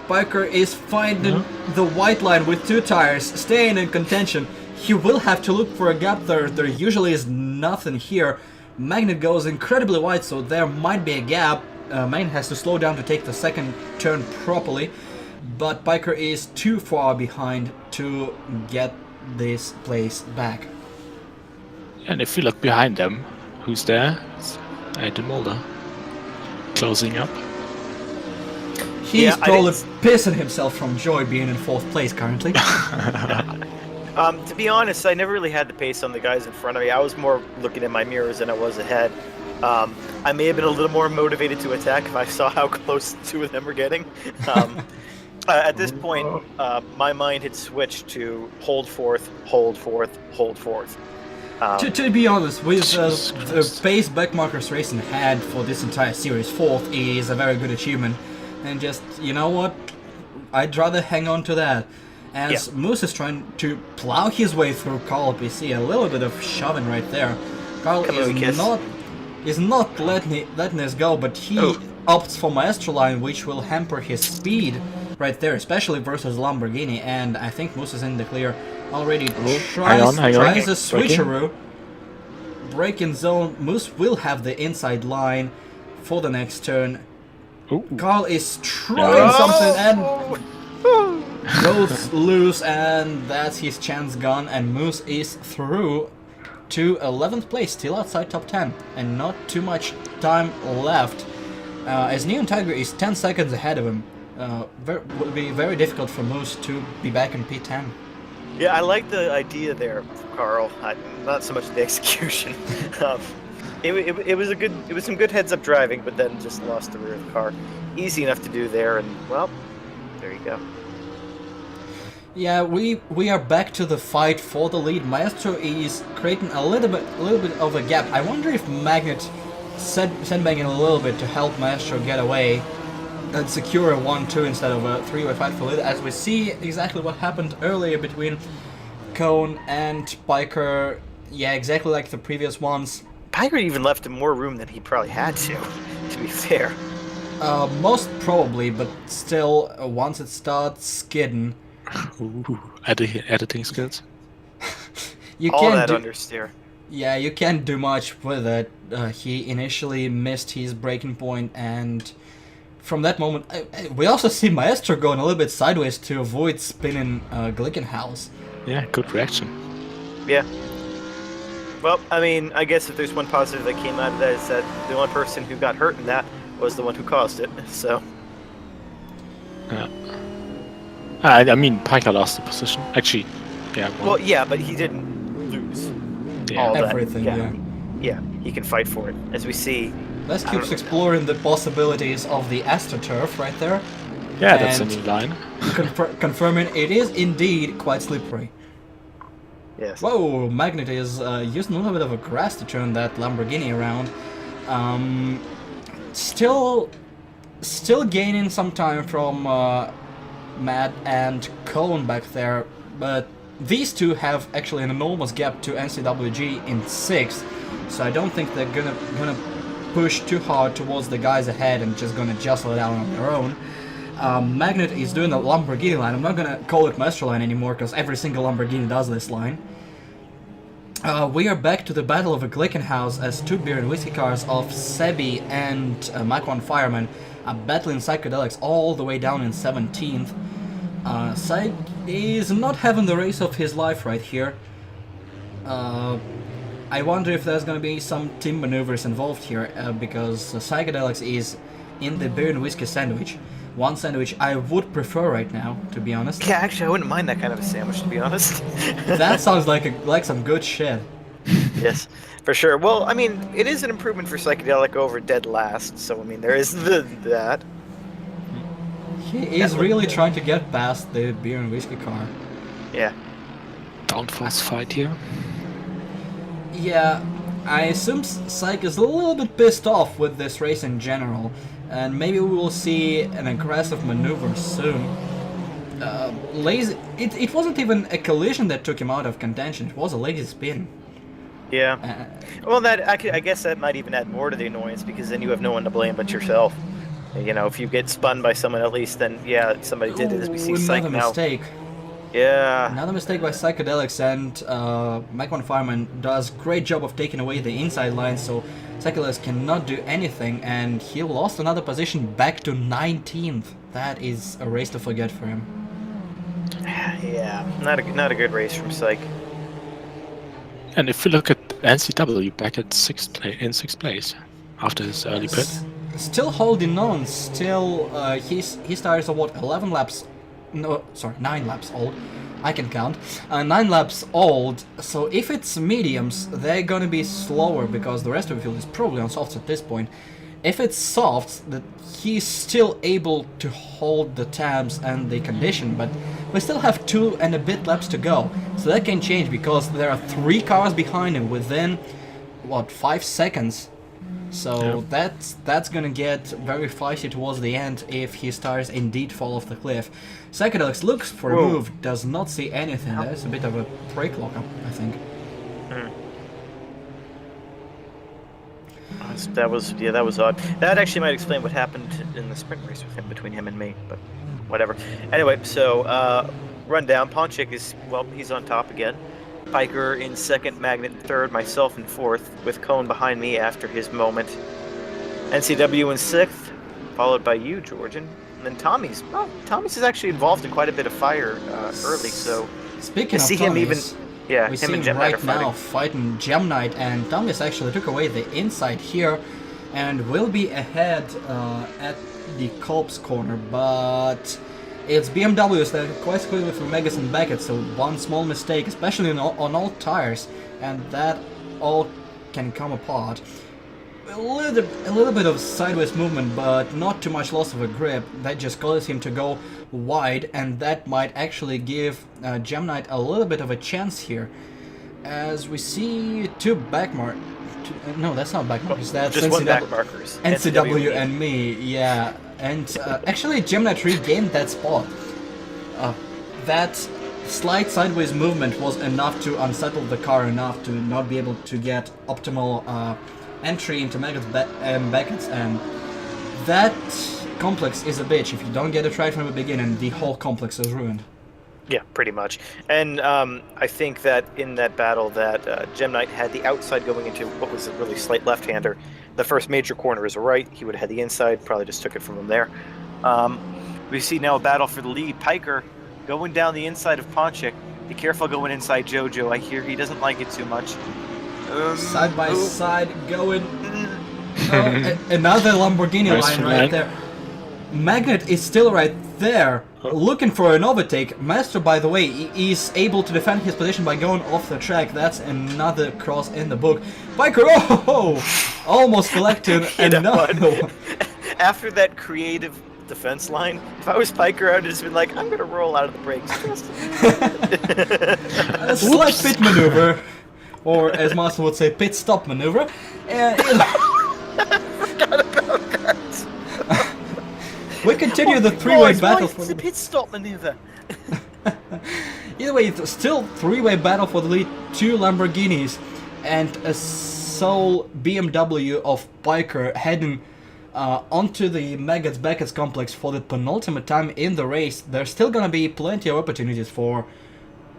Biker is finding the white line with 2 tires, staying in contention. He will have to look for a gap there. There usually is nothing here. Magnet goes incredibly wide, so there might be a gap. Magnet has to slow down to take the second turn properly, but Biker is too far behind to get this place back. And if you look behind them, who's there? It's Aiden Mulder, closing up. He's probably pissing himself from joy being in 4th place currently. To be honest, I never really had the pace on the guys in front of me. I was more looking at my mirrors than I was ahead. I may have been a little more motivated to attack if I saw how close the 2 of them were getting. At this point, my mind had switched to hold fourth, hold fourth, hold fourth. To be honest, with the pace Backmarkers Racing had for this entire series, 4th is a very good achievement. And just, you know what, I'd rather hang on to that. As Moose is trying to plow his way through Carl PC, a little bit of shoving right there. Carl is not letting this go, but he opts for Maestro line, which will hamper his speed right there, especially versus Lamborghini. And I think Moose is in the clear already. Tries a switcheroo. Braking zone. Moose will have the inside line for the next turn. Carl is trying something and goes loose, and that's his chance gone, and Moose is through to 11th place, still outside top 10, and not too much time left, as Neon Tiger is 10 seconds ahead of him. Would be very difficult for Moose to be back in P10. Yeah, I like the idea there, Carl. Not so much the execution. It was some good heads-up driving, but then just lost the rear of the car. Easy enough to do there, and well, there you go. Yeah, we are back to the fight for the lead. Maestro is creating a little bit of a gap. I wonder if Magnet sandbagging a little bit to help Maestro get away and secure a 1-2 instead of a 3-way fight for lead, as we see exactly what happened earlier between Cone and Biker. Yeah, exactly like the previous ones. Biker even left him more room than he probably had to be fair. Most probably, but still, once it starts skidding... Ooh, editing skills. You All can't that do, understeer. Yeah, you can't do much with it. He initially missed his braking point, and from that moment, we also see Maestro going a little bit sideways to avoid spinning Glickenhaus. Yeah, good reaction. Yeah. Well, I mean, I guess if there's one positive that came out of that is that the one person who got hurt in that was the one who caused it, so... Yeah. I mean, Piker lost the position. Actually, yeah. Well, yeah, but he didn't lose. Yeah. All that. Everything, yeah. Yeah, he can fight for it. As we see... Let's keep exploring the possibilities of the AstroTurf right there. Yeah, that's a new line. Confirming it is indeed quite slippery. Yes. Whoa, Magnet is using a little bit of a grass to turn that Lamborghini around. Still gaining some time from Matt and Cone back there, but these two have actually an enormous gap to NCWG in 6th, so I don't think they're gonna push too hard towards the guys ahead and just gonna jostle it out on their own. Magnet is doing the Lamborghini line. I'm not gonna call it Maestro line anymore because every single Lamborghini does this line. We are back to the battle of a Glickenhaus as 2 beer and whiskey cars of Sebi and Mach 1 Fireman are battling psychedelics all the way down in 17th. Psych is not having the race of his life right here. I wonder if there's gonna be some team maneuvers involved here, because Psychedelics is in the beer and whiskey sandwich. One sandwich I would prefer right now, to be honest. Yeah, actually, I wouldn't mind that kind of a sandwich, to be honest. That sounds like some good shit. Yes, for sure. Well, I mean, it is an improvement for Psychedelic over Dead Last, so I mean, there is that. He is really trying to get past the beer and whiskey car. Yeah. Downforce fight here. Yeah, I assume Psych is a little bit pissed off with this race in general, and maybe we will see an aggressive maneuver soon. Lazy. It wasn't even a collision that took him out of contention. It was a lazy spin. Yeah. Well, I guess that might even add more to the annoyance, because then you have no one to blame but yourself. You know, if you get spun by someone at least, then yeah, somebody did it, as we see Psych now. Another mistake. Yeah. Another mistake by Psychedelics, and Mike Fireman does great job of taking away the inside line, so Psychedelics cannot do anything, and he lost another position back to 19th. That is a race to forget for him. Yeah, not a good race from Psych. And if you look at NCW, back at sixth place after his early pit. Still holding on. Still, his tires are what, 11 laps? No, sorry, 9 laps old. I can count. 9 laps old. So if it's mediums, they're gonna be slower because the rest of the field is probably on softs at this point. If it's softs, that he's still able to hold the tabs and the condition, but we still have 2 and a bit laps to go. So that can change because there are 3 cars behind him within what, 5 seconds. So that's gonna get very feisty towards the end if his tires indeed fall off the cliff. Psychedelics looks for a move, does not see anything. There's a bit of a brake lockup, I think. That was odd. That actually might explain what happened in the sprint race with him, between him and me, but whatever. Anyway, so rundown. Ponchik is, well, he's on top again. Piker in second, Magnet in third, myself in fourth, with Cone behind me after his moment. NCW in sixth, followed by you, Georgian. And then Tommy's. Well, Tommy's is actually involved in quite a bit of fire early, so speaking of see Tommy's, him even. Yeah, we him see and him Gem right Knight are now fighting Gem Knight, and Tommy's actually took away the inside here and will be ahead at the Colb's corner, but it's BMWs that are quite quickly through Megas and Beckett, so one small mistake, especially on all tires, and that all can come apart. A little bit of sideways movement, but not too much loss of a grip. That just causes him to go wide, and that might actually give Gem Knight a little bit of a chance here. As we see 2 backmarkers. No, that's not backmarkers. That's just NCW, one backmarkers. NCW and me, yeah. And actually, Gem Knight regained that spot. That slight sideways movement was enough to unsettle the car enough to not be able to get optimal entry into Beckett's, and that complex is a bitch. If you don't get it right from the beginning, the whole complex is ruined. Yeah, pretty much. And I think that in that battle that Gem Knight had the outside going into what was a really slight left-hander. The first major corner is a right. He would have had the inside, probably just took it from him there. We see now a battle for the lead. Piker going down the inside of Ponchik. Be careful going inside Jojo. I hear he doesn't like it too much. Side by side going. Another Lamborghini line right there. Magnet is still right there, looking for an overtake. Master, by the way, is able to defend his position by going off the track. That's another cross in the book. Piker, almost collected another one. After that creative defense line, if I was Piker, I would have just been like, I'm going to roll out of the brakes. A slight pit maneuver. Or, as Master would say, pit stop maneuver. I forgot about that. We continue the three-way battle for the pit stop maneuver. Either way, it's still three-way battle for the lead. 2 Lamborghinis and a sole BMW of Piker heading onto the Beckett's complex for the penultimate time in the race. There's still gonna be plenty of opportunities for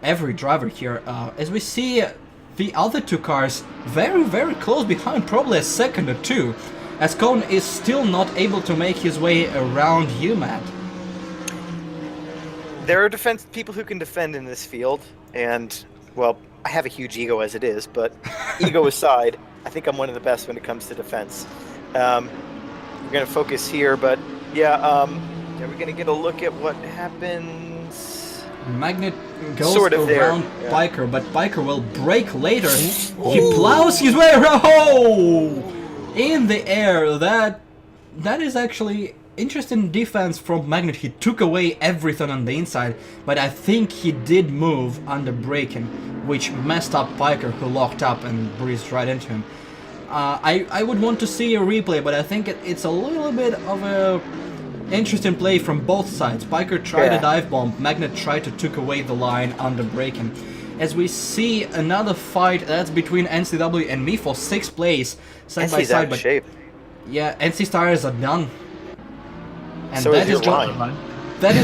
every driver here. As we see the other 2 cars very, very close behind, probably a second or 2, as Cone is still not able to make his way around UMAT. There are people who can defend in this field, and Well, I have a huge ego as it is, but ego aside, I think I'm one of the best when it comes to defense. We're going to focus here, but yeah, we're going to get a look at what happens. Magnet goes Sort of around there, yeah. Biker, but Biker will brake later. He plows his way around in the air. That is actually interesting defense from Magnet. He took away everything on the inside, but I think he did move under braking, which messed up Biker, who locked up and breezed right into him. I would want to see a replay, but I think it's a little bit of a interesting play from both sides. Biker tried a dive bomb, Magnet tried to took away the line under braking. As we see another fight that's between NCW and me for 6th place, side by side. But shape. yeah, NC tires are done. And So that is is your gonna, line. that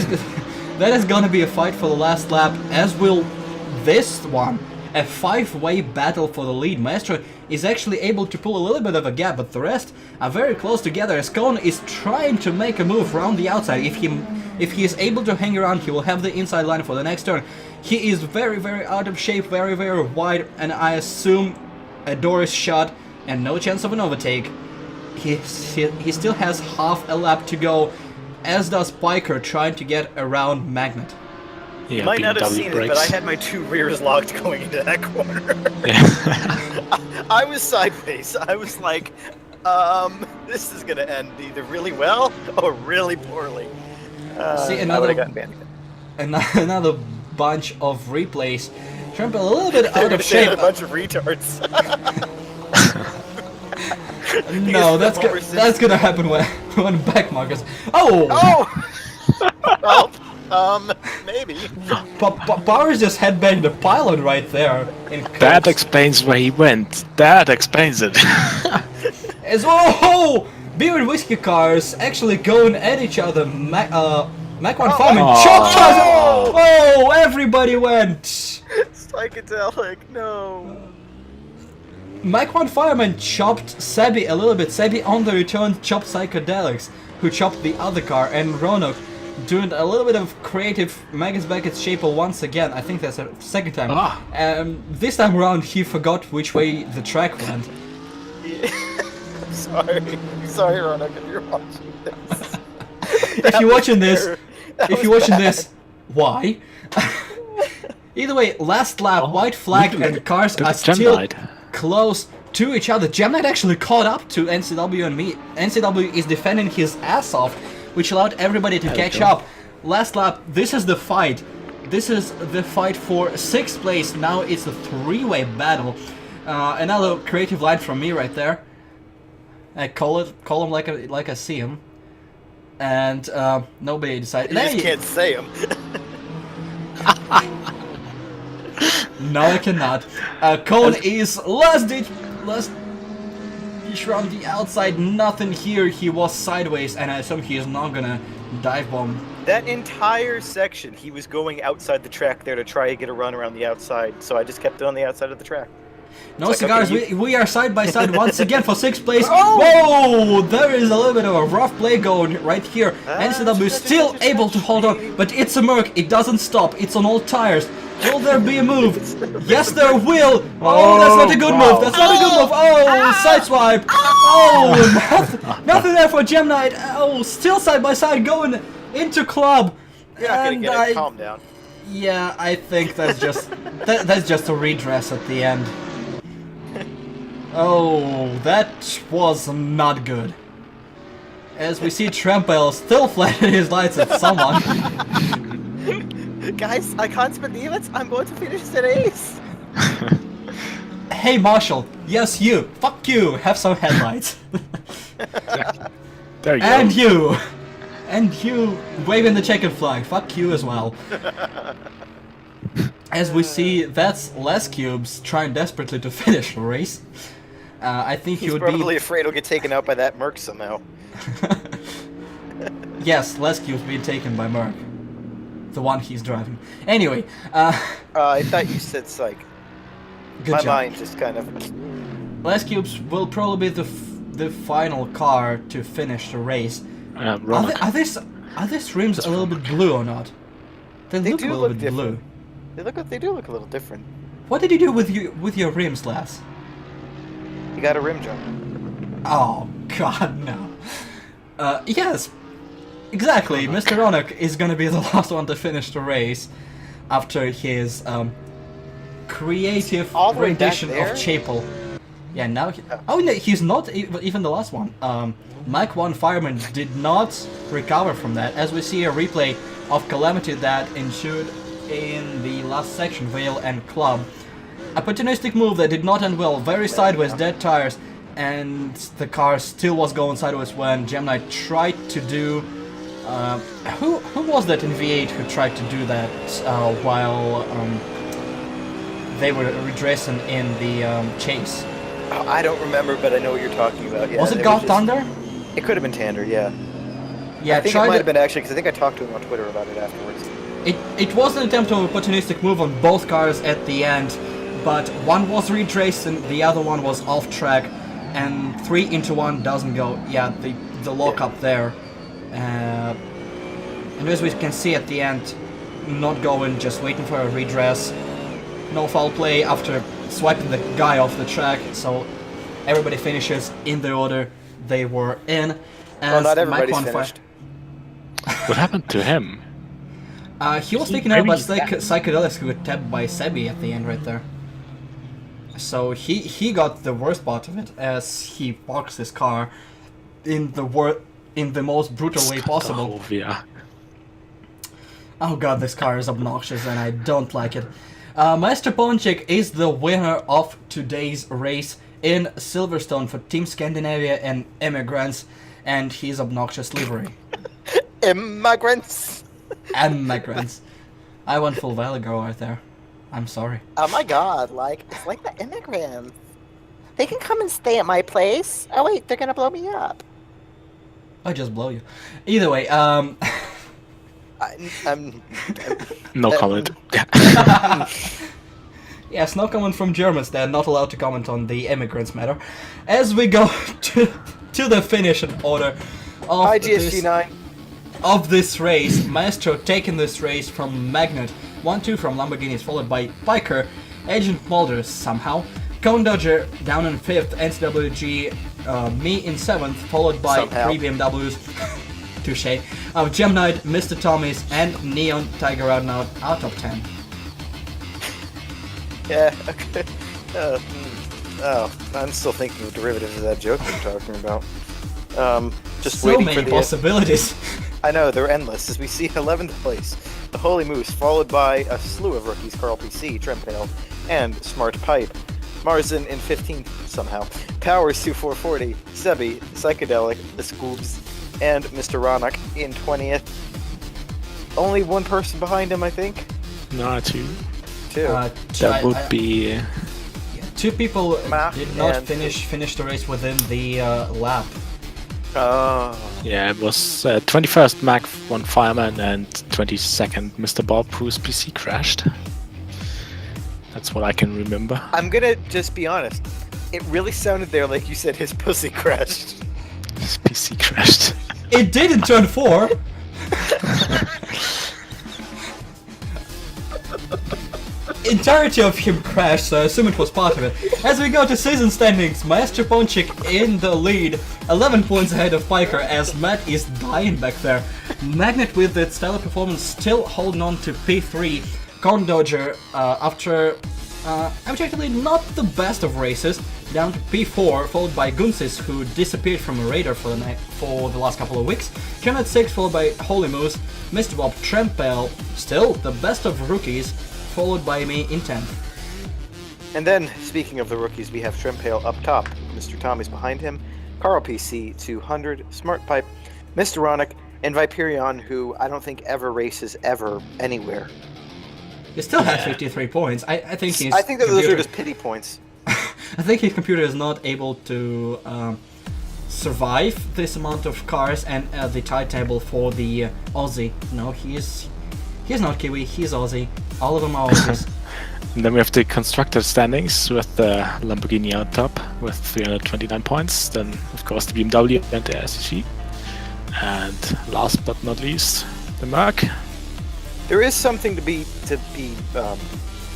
is gonna be a fight for the last lap, as will this one. A 5-way battle for the lead. Maestro is actually able to pull a little bit of a gap, but the rest are very close together, as Cone is trying to make a move around the outside. If he is able to hang around, he will have the inside line for the next turn. He is very, very out of shape, very, very wide, and I assume a door is shut and no chance of an overtake. He still has half a lap to go, as does Biker trying to get around Magnet. Yeah, You might not have BMW seen it, brakes. but I had my 2 rears locked going into that corner. Yeah. I was sideways. I was like, this is going to end either really well or really poorly. See, I would've gotten banned again. another bunch of replays. Trempale a little bit They were out gonna of say shape. a bunch of retards. No, that's gonna happen when back markers. Oh! Oh! Well, maybe. Powers just headbanged the pylon right there. That explains where he went. That explains it. As beer and whiskey cars actually going at each other. Mac 1 Fireman chopped us. Oh, everybody went. Psychedelic, no. Mac 1 Fireman chopped Sebi a little bit. Sebi on the return chopped Psychedelics, who chopped the other car, and Ronok doing a little bit of creative Magus Beckett's Shaper once again. I think that's the second time. This time around he forgot which way the track went. Sorry, Ronak, if you're watching this. If you're watching this, why? Either way, last lap, white flag and cars are still close to each other. Gemknight actually caught up to NCW and me. NCW is defending his ass off, which allowed everybody to catch up. Last lap, this is the fight. This is the fight for 6th place. Now it's a 3-way battle. Another creative line from me right there. I call him like I see him. And nobody decided. You just can't say them. No, I cannot. Cone is last ditch around the outside. Nothing here. He was sideways, and I assume he is not gonna dive bomb. That entire section, he was going outside the track there to try to get a run around the outside. So I just kept it on the outside of the track. No It's like, cigars. okay, We are side by side once again for 6th place. Whoa! There is a little bit of a rough play going right here. NCW is still able to hold on, but it's a Merc. It doesn't stop. It's on all tires. Will there be a move? Yes, there will. Oh, that's not a good move. That's not a good move. Oh, sideswipe. Oh, nothing there for Gemknight. Oh, still side by side going into club. You're not gonna get it. Calm down. Yeah, I think that's just that's just a redress at the end. Oh, that was not good. As we see Trempale still flashing his lights at someone. Guys, I can't spend the events. I'm going to finish at ace. Hey Marshall, yes you. Fuck you. Have some headlights. There you And go. you. And you waving the checkered flag. Fuck you as well. As we see, that's Les Cubes trying desperately to finish the race. I think he He's would probably be. afraid he'll get taken out by that Merc somehow. Yes, Les Cubes being taken by Merc. The one he's driving. Anyway, I thought you said psych. good My job. mind just kind of. Les Cubes will probably be the final car to finish the race. Wrong. Are these rims a little bit blue or not? They look a do little look bit blue. different. They do look a little different. What did you do with your rims, lass? You got a rim job. Oh God, no. Yes, exactly. Mr. Ronak is gonna be the last one to finish the race after his creative all the way back rendition of there? Chapel. Yeah, now oh no, he's not even the last one. Mike 1 Fireman did not recover from that, as we see a replay of calamity that ensued in the last section, Vale and Club. Opportunistic move that did not end well, very sideways, dead tires, and the car still was going sideways when Gemini tried to do... who was that in V8 who tried to do that while they were redressing in the chase? Oh, I don't remember, but I know what you're talking about. Yeah, Was it God Thunder? It could have been Tander, yeah. Yeah, I think it might have been actually, because I think I talked to him on Twitter about it afterwards. It was an attempt of opportunistic move on both cars at the end, but one was retraced and the other one was off track, and 3 into 1 doesn't go. Yeah, the lock up there. And as we can see at the end, not going, just waiting for a redress. No foul play after swiping the guy off the track, so everybody finishes in the order they were in. Well, not everybody's finished. What happened to him? He was taken out by psychedelics who got tapped by Sebi at the end right there. So he got the worst part of it, as he parks his car in the most brutal way possible. Yeah. Oh god, this car is obnoxious and I don't like it. Master Ponchik is the winner of today's race in Silverstone for Team Scandinavia and Immigrants, and his obnoxious livery. Immigrants! Immigrants. I went full Valley Girl right there. I'm sorry. Oh my god, it's like the immigrants. They can come and stay at my place. Oh wait, they're gonna blow me up. I just blow you. Either way, No comment. yes, no comment from Germans. They're not allowed to comment on the immigrants matter. As we go to the finish in order of Hi, GSG9. Of this race, Maestro taking this race from Magnet, 1-2 from Lamborghinis, followed by Piker, Agent Mulder somehow, Cone Dodger down in 5th, NCWG, me in 7th, followed by Somehow. 3 BMWs, touche, Gem Knight, Mr. Tommy's, and Neon Tiger out of 10. Yeah, okay. I'm still thinking of derivatives of that joke we're talking about. Just So waiting many for the possibilities. I know, they're endless, as we see 11th place, the Holy Moose, followed by a slew of rookies, Carl PC, Trempale, and Smart Pipe. Marzin in 15th, somehow. Powers 2440, Sebi, Psychedelic, the Scoobs, and Mr. Ronak in 20th. Only one person behind him, I think? No, 2. Two. That would be... 2 people Math did not and- finish the race within the lap. Yeah, it was 21st Mac 1 Fireman and 22nd Mr. Bob, whose PC crashed. That's what I can remember. I'm gonna just be honest. It really sounded there like you said his pussy crashed. His PC crashed. It did in turn 4! Entirety of him crashed, so I assume it was part of it. As we go to season standings, Maestro Ponchik in the lead, 11 points ahead of Piker, as Matt is dying back there. Magnet with its stellar performance still holding on to P3. Corn Dodger, after objectively not the best of races, down to P4, followed by Gunsis, who disappeared from a radar for the last couple of weeks. Ken at 6, followed by Holy Moose, Mr. Bob, Trempale, still the best of rookies, followed by me in 10th. And then, speaking of the rookies, we have Trempale up top. Mr. Tommy's behind him. Carl PC 200, Smart Pipe, Mr. Ronak, and Viperion, who I don't think ever races ever anywhere. He still has 53 points. I think he's. I think that those are just pity points. I think his computer is not able to survive this amount of cars and the tie table for the Aussie. No, he's not Kiwi. He's Aussie. All of them are Aussies. And then we have the constructor standings with the Lamborghini on top with 329 points. Then, of course, the BMW and the SG. And last but not least, the Merc. There is something to be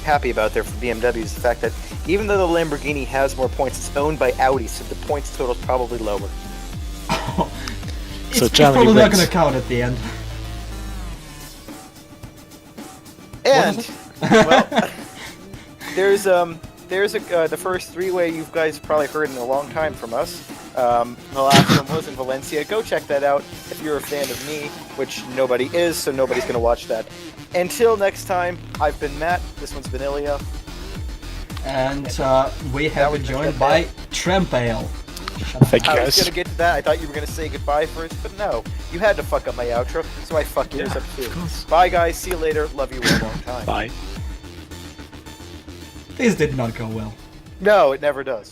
happy about there for BMW is the fact that even though the Lamborghini has more points, it's owned by Audi, so the points total is probably lower. It's, So it's Germany probably not wins. gonna count at the end. And well, there's the first three-way you guys probably heard in a long time from us. The last one was in Valencia. Go check that out if you're a fan of me, which nobody is, so nobody's gonna watch that. Until next time, I've been Matt. This one's been Ilya. And we have been joined by Trempale. Thank you I was guys. gonna get to that. I thought you were gonna say goodbye first, but no. You had to fuck up my outro, so I fucked yours up too. Bye guys, see you later. Love you a long time. Bye. This did not go well. No, it never does.